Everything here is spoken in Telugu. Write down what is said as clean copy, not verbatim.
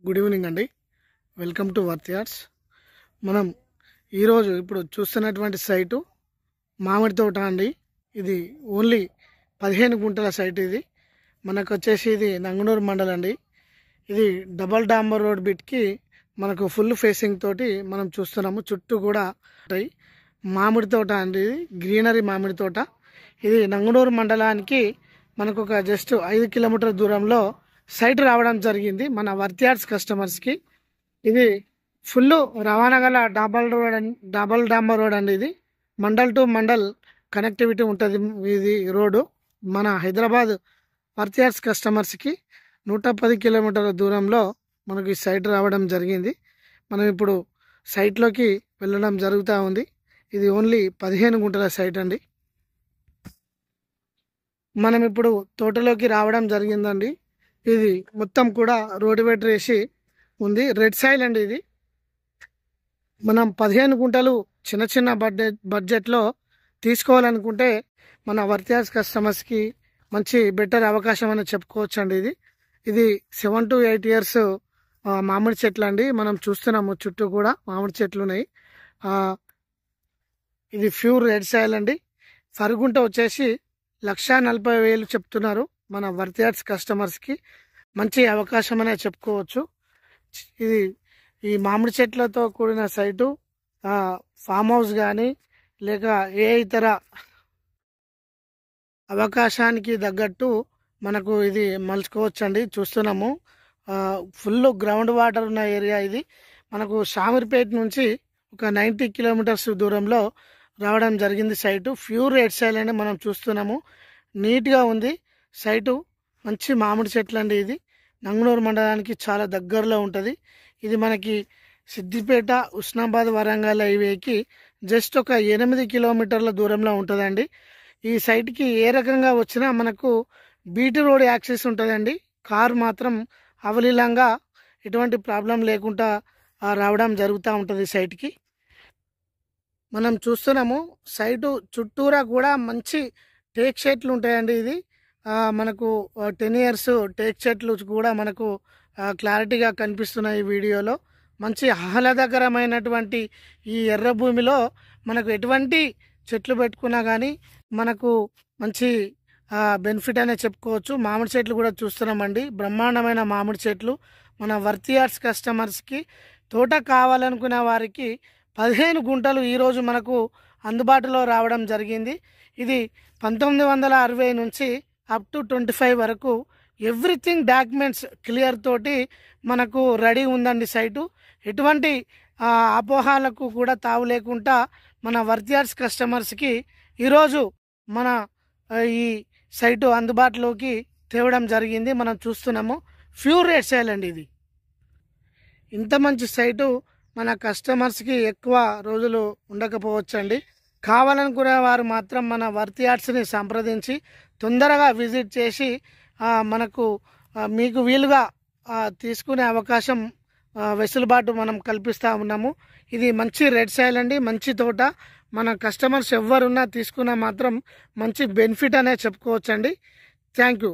గుడ్ ఈవినింగ్ అండి. Welcome to worth yards. మనం ఈరోజు ఇప్పుడు చూస్తున్నటువంటి సైటు మామిడి తోట అండి. ఇది ఓన్లీ 15 గుంటల సైట్. ఇది మనకు వచ్చేసి ఇది నంగనూరు మండలం అండి. ఇది డబల్ డాంబర్ రోడ్ బిట్కి మనకు ఫుల్ ఫేసింగ్ తోటి మనం చూస్తున్నాము. చుట్టూ కూడా మామిడి తోట అండి. ఇది గ్రీనరీ మామిడి తోట. ఇది నంగనూరు మండలానికి మనకు ఒక జస్ట్ 5 కిలోమీటర్ దూరంలో సైట్ రావడం జరిగింది మన వర్త్ యార్డ్స్ కస్టమర్స్కి. ఇది ఫుల్ రవాణా గల డబల్ డాంబర్ రోడ్ అండి. ఇది మండల్ టు మండల్ కనెక్టివిటీ ఉంటుంది. ఇది రోడ్డు మన హైదరాబాద్ వర్త్ యార్డ్స్ కస్టమర్స్కి 110 కిలోమీటర్ల దూరంలో మనకి సైట్ రావడం జరిగింది. మనం ఇప్పుడు సైట్లోకి వెళ్ళడం జరుగుతూ ఉంది. ఇది ఓన్లీ 15 గుంటల సైట్ అండి. మనం ఇప్పుడు తోటలోకి రావడం జరిగిందండి. ఇది మొత్తం కూడా రోడ్డు వెట్ వేసి ఉంది. రెడ్ సాయిల్ అండి. ఇది మనం 15 గుంటలు చిన్న చిన్న బడ్జెట్లో తీసుకోవాలనుకుంటే మన వర్త్ యార్డ్స్ కస్టమర్స్కి మంచి బెటర్ అవకాశం అని చెప్పుకోవచ్చు అండి. ఇది 7 to 8 years మామిడి చెట్లు అండి. మనం చూస్తున్నాము చుట్టూ కూడా మామిడి చెట్లు ఉన్నాయి. ఇది ప్యూర్ రెడ్ సాయిల్ అండి. ఫరుగుంట వచ్చేసి 1,40,000 చెప్తున్నారు మన వర్త్ యార్డ్స్ కస్టమర్స్కి. మంచి అవకాశం అనే చెప్పుకోవచ్చు. ఇది ఈ మామిడి చెట్లతో కూడిన సైటు ఫామ్ హౌస్ కానీ లేక ఏ ఇతర అవకాశానికి తగ్గట్టు మనకు ఇది మలుచుకోవచ్చు అండి. చూస్తున్నాము ఫుల్ గ్రౌండ్ వాటర్ ఉన్న ఏరియా. ఇది మనకు షామీర్పేట నుంచి ఒక 90 కిలోమీటర్స్ దూరంలో రావడం జరిగింది సైటు. ప్యూర్ రెడ్ సాయిల్ అని మనం చూస్తున్నాము. నీట్గా ఉంది సైటు. మంచి మామిడి చెట్లు అండి. ఇది నంగనూరు మండలానికి చాలా దగ్గరలో ఉంటుంది. ఇది మనకి సిద్దిపేట, ఉస్నాబాద్, వరంగల్ హైవేకి జస్ట్ ఒక 8 కిలోమీటర్ల దూరంలో ఉంటుందండి. ఈ సైట్కి ఏ రకంగా వచ్చినా మనకు బీటీ రోడ్ యాక్సెస్ ఉంటుందండి. కారు మాత్రం అవలీలంగా ఎటువంటి ప్రాబ్లం లేకుండా రావడం జరుగుతూ ఉంటుంది సైట్కి. మనం చూస్తున్నాము సైటు చుట్టూరా కూడా మంచి టేక్ చెట్లు ఉంటాయండి. ఇది మనకు 10 years టేక్ చెట్లు కూడా మనకు క్లారిటీగా కనిపిస్తున్నాయి ఈ వీడియోలో. మంచి ఆహ్లాదకరమైనటువంటి ఈ ఎర్ర భూమిలో మనకు ఎటువంటి చెట్లు పెట్టుకున్నా కానీ మనకు మంచి బెనిఫిట్ అనే చెప్పుకోవచ్చు. మామిడి చెట్లు కూడా చూస్తున్నామండి. బ్రహ్మాండమైన మామిడి చెట్లు మన వర్త్ యార్డ్స్ కస్టమర్స్కి తోట కావాలనుకునే వారికి 15 గుంటలు ఈరోజు మనకు అందుబాటులో రావడం జరిగింది. ఇది 1960 నుంచి అప్ టు 25 వరకు ఎవ్రీథింగ్ డాక్యుమెంట్స్ క్లియర్ తోటి మనకు రెడీ ఉందండి సైటు. ఎటువంటి అపోహాలకు కూడా తావు లేకుండా మన వర్త్ యార్డ్స్ కస్టమర్స్కి ఈరోజు మన ఈ సైటు అందుబాటులోకి తేవడం జరిగింది. మనం చూస్తున్నాము ప్యూర్ రెడ్ సాయిల్ అండి. ఇది ఇంత మంచి సైటు మన కస్టమర్స్కి ఎక్కువ రోజులు ఉండకపోవచ్చండి. కావాలనుకునే వారు మాత్రం మన వర్త్ యార్డ్స్ని సంప్రదించి తొందరగా విజిట్ చేసి మనకు మీకు వీలుగా తీసుకునే అవకాశం వెసులుబాటు మనం కల్పిస్తూ ఉన్నాము. ఇది మంచి రెడ్ సాయిల్ అండి. మంచి తోట. మన కస్టమర్స్ ఎవరున్నా తీసుకున్నా మాత్రం మంచి బెనిఫిట్ అనే చెప్పుకోవచ్చండి. Thank you.